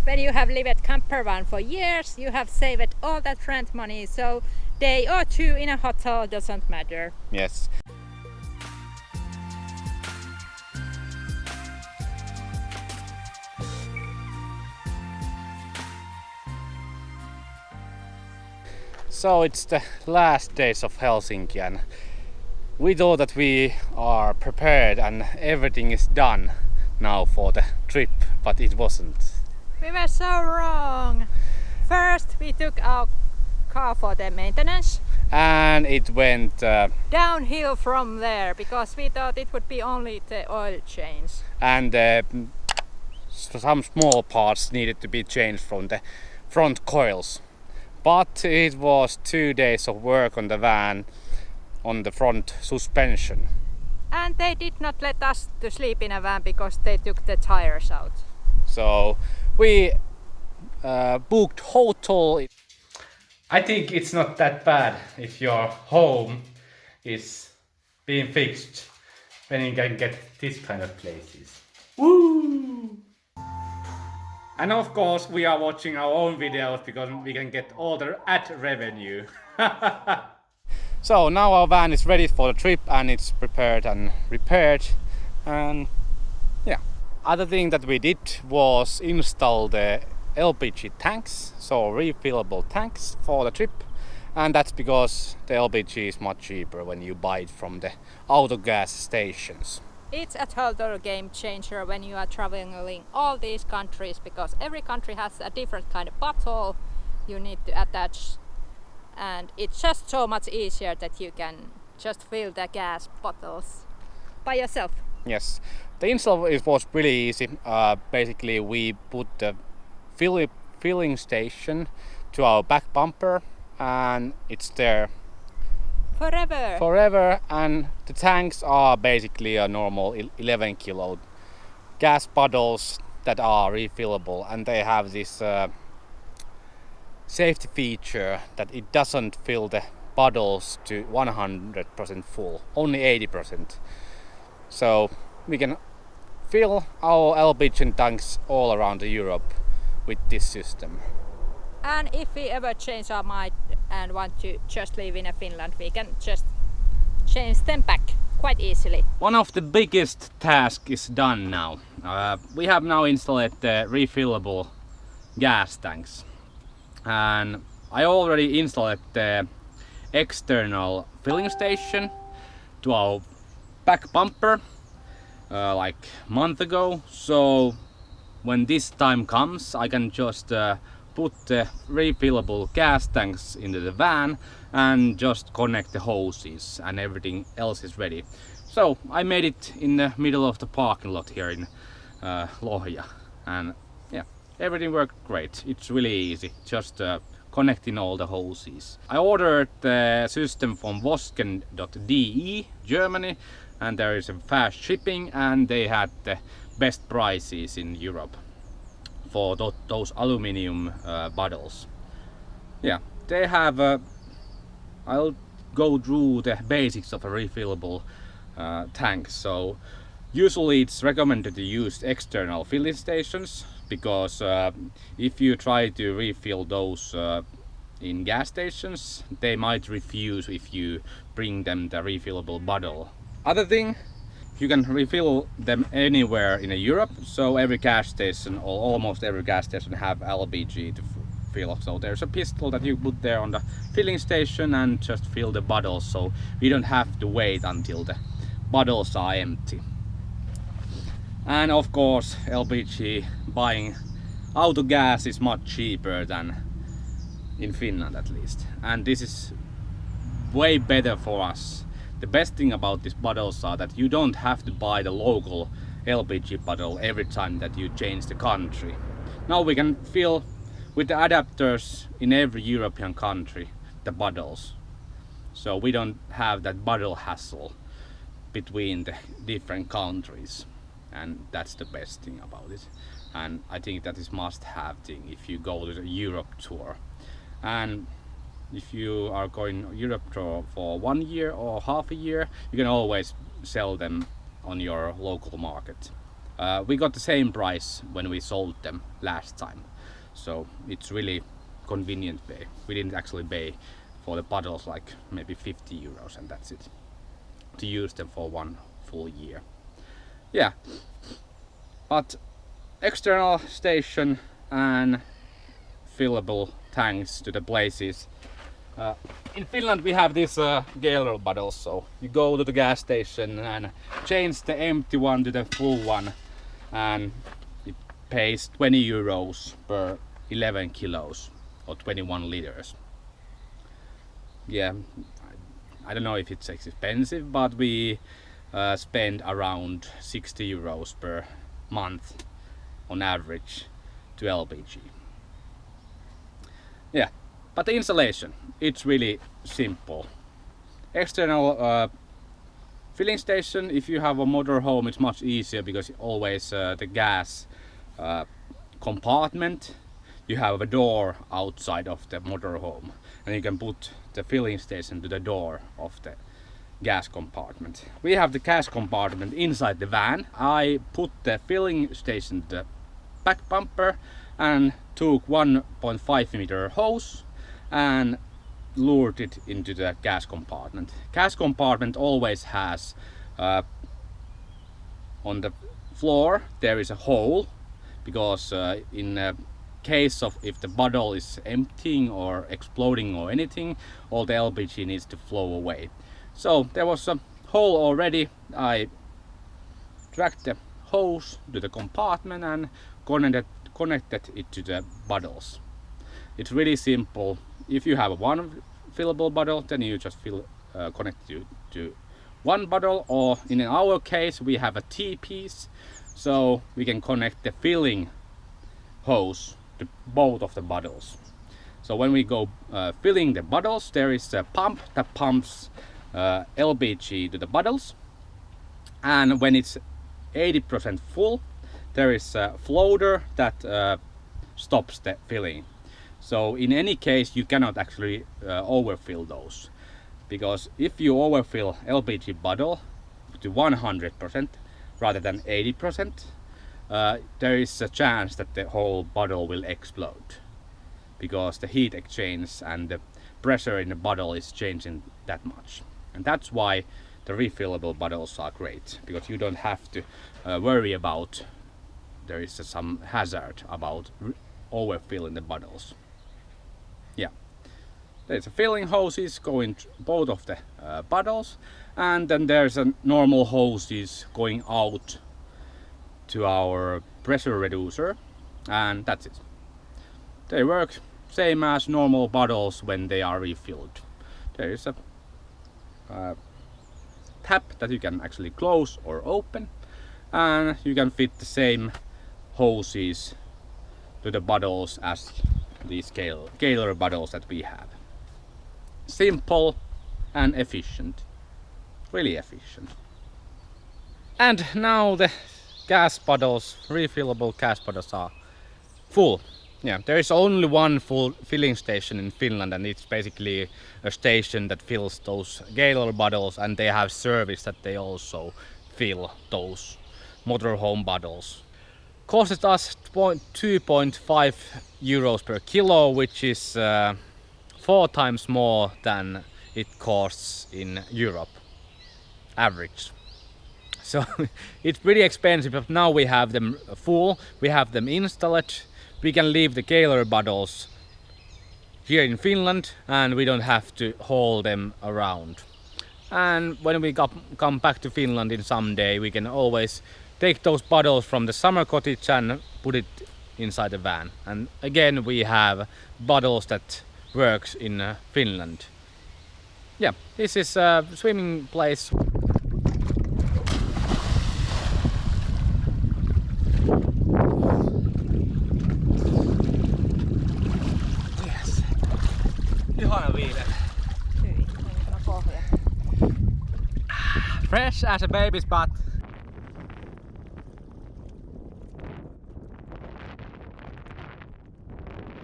when you have lived camper van for years, you have saved all that rent money, so day or two in a hotel doesn't matter. Yes. So it's the last days of Helsinki and we thought that we are prepared and everything is done now for the trip, but it wasn't. We were so wrong. First we took our car for the maintenance. And it went downhill from there because we thought it would be only the oil change. And some small parts needed to be changed from the front coils. But it was 2 days of work on the van on the front suspension. And they did not let us to sleep in a van because they took the tires out. So we booked hotel. I think it's not that bad if your home is being fixed when you can get this kind of places. Woo! And of course we are watching our own videos because we can get all the ad revenue. So now our van is ready for the trip and it's prepared and repaired, and yeah. Other thing that we did was install the LPG tanks, so refillable tanks for the trip, and that's because the LPG is much cheaper when you buy it from the auto gas stations. It's a total game changer when you are traveling all these countries because every country has a different kind of bottle you need to attach, and it's just so much easier that you can just fill the gas bottles by yourself. Yes, the install was really easy. Basically we put the filling station to our back bumper and it's there forever, and the tanks are basically a normal 11 kilo gas bottles that are refillable, and they have this safety feature that it doesn't fill the bottles to 100% full, only 80%. So we can fill our LPG tanks all around Europe with this system. And if we ever change our mind and want to just live in Finland, we can just change them back quite easily. One of the biggest tasks is done now. We have now installed the refillable gas tanks, and I already installed the external filling station to our back bumper like a month ago. So when this time comes, I can just put the refillable gas tanks into the van and just connect the hoses and everything else is ready. So I made it in the middle of the parking lot here in Lohja, and yeah, everything worked great. It's really easy, just connecting all the hoses. I ordered the system from Vosken.de, Germany, and there is a fast shipping and they had the best prices in Europe for those aluminium bottles. Yeah, they have I'll go through the basics of a refillable tank. So usually it's recommended to use external filling stations because if you try to refill those in gas stations, they might refuse if you bring them the refillable bottle. Other thing, you can refill them anywhere in Europe, so every gas station or almost every gas station have LPG to fill. So there's a pistol that you put there on the filling station and just fill the bottles, so you don't have to wait until the bottles are empty. And of course LPG, buying auto gas is much cheaper than in Finland at least, and this is way better for us. The best thing about these bottles are that you don't have to buy the local LPG bottle every time that you change the country. Now we can fill with the adapters in every European country the bottles. So we don't have that bottle hassle between the different countries. And that's the best thing about it. And I think that is must-have thing if you go to the Europe tour. And if you are going Europe tour for 1 year or half a year, you can always sell them on your local market. we got the same price when we sold them last time, so it's really convenient pay. We didn't actually pay for the bottles like maybe 50 euros, and that's it, to use them for 1 full year. Yeah, but external station and fillable tanks to the places. In Finland we have these Galer bottles, so you go to the gas station and change the empty one to the full one, and it pays 20 euros per 11 kilos or 21 liters. Yeah, I don't know if it's expensive, but we spend around 60 euros per month on average to LPG. Yeah, but the installation, it's really simple. External filling station, if you have a motorhome, it's much easier because always the gas compartment, you have a door outside of the motorhome, and you can put the filling station to the door of the gas compartment. We have the gas compartment inside the van. I put the filling station to the back bumper and took 1.5 meter hose and lured it into the gas compartment. Gas compartment always has on the floor there is a hole, because in case of if the bottle is emptying or exploding or anything, all the LPG needs to flow away. So there was a hole already. I dragged the hose to the compartment and connected it to the bottles. It's really simple. If you have one fillable bottle, then you just connect it to one bottle, or in our case we have a T-piece, so we can connect the filling hose to both of the bottles. So when we go filling the bottles, there is a pump that pumps LPG to the bottles, and when it's 80% full, there is a floater that stops the filling. So in any case you cannot actually overfill those, because if you overfill LPG bottle to 100% rather than 80%, there is a chance that the whole bottle will explode, because the heat exchange and the pressure in the bottle is changing that much. And that's why the refillable bottles are great, because you don't have to worry about there is some hazard about overfilling the bottles. Yeah, there's a filling hoses going to both of the bottles, and then there's a normal hoses going out to our pressure reducer, and that's it. They work same as normal bottles when they are refilled. There is a tap that you can actually close or open, and you can fit the same hoses to the bottles as these Galer bottles that we have. Simple and efficient, really efficient. And now the gas bottles, refillable gas bottles, are full. Yeah, there is only one full filling station in Finland, and it's basically a station that fills those Galer bottles, and they have service that they also fill those motorhome bottles. Costed us 2.5 euros per kilo, which is 4 times more than it costs in Europe, average. So it's pretty expensive, but now we have them full, we have them installed. We can leave the Galer bottles here in Finland, and we don't have to haul them around. And when we come back to Finland in some day, we can always take those bottles from the summer cottage and put it inside the van. And again, we have bottles that works in Finland. Yeah, this is a swimming place. Yes. Ihana viileä. Fresh as a baby's butt.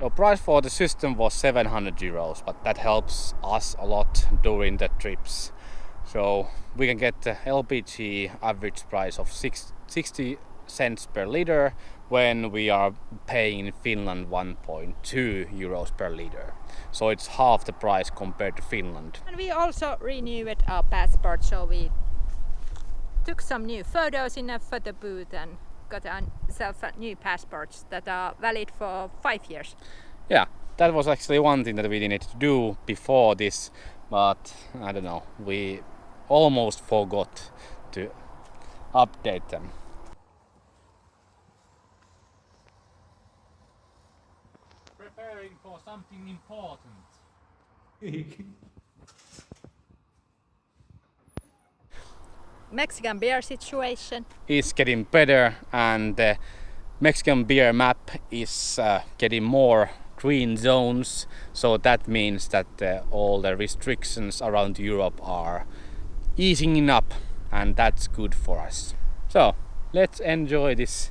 The price for the system was 700 euros, but that helps us a lot during the trips. So we can get the LPG average price of 67 cents per liter when we are paying in Finland 1.2 euros per liter. So it's half the price compared to Finland. And we also renewed our passport, so we took some new photos in a photo booth and got ourselves new passports that are valid for 5 years. Yeah, that was actually one thing that we needed to do before this, but I don't know, we almost forgot to update them. Preparing for something important. Mexican beer situation Is getting better, and the Mexican beer map is getting more green zones, so that means that all the restrictions around Europe are easing up, and that's good for us. So let's enjoy this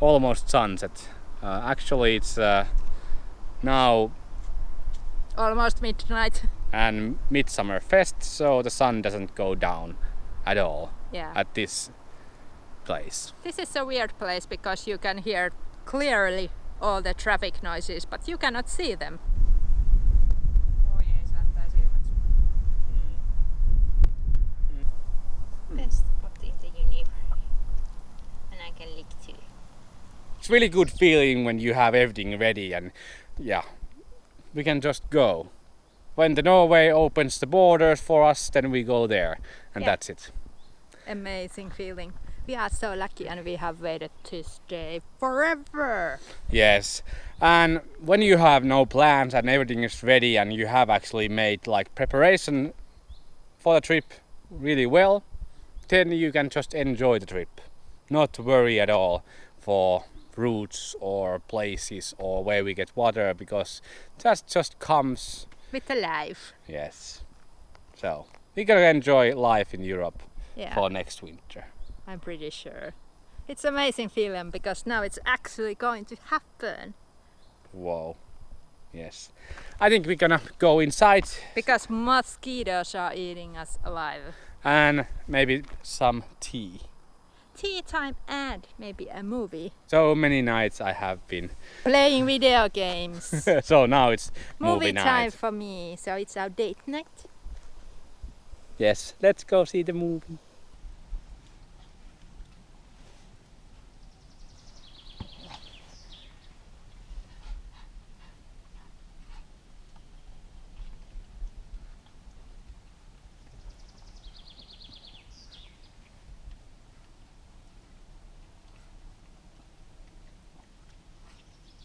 almost sunset. Actually it's now almost midnight. and Midsummer Fest, so the sun doesn't go down at all Yeah. at this place. This is a weird place because you can hear clearly all the traffic noises, but you cannot see them. Best spot in the universe. And I can lick too. It's really good feeling when you have everything ready, and yeah, we can just go. When the Norway opens the borders for us, then we go there, and Yeah. that's it. Amazing feeling. We are so lucky and we have waited to stay forever. Yes, and when you have no plans and everything is ready and you have actually made like preparation for the trip really well, then you can just enjoy the trip. Not worry at all for routes or places or where we get water, because that just comes. With the life. Yes. So we can enjoy life in Europe Yeah. for next winter. I'm pretty sure. It's amazing feeling because now it's actually going to happen. Whoa. Yes. I think we're gonna go inside Because mosquitoes are eating us alive. and maybe some tea. Tea time and maybe a movie. So many nights I have been. Playing video games. So now it's Movie movie time night. for me, so it's our date night. Yes, let's go see the movie.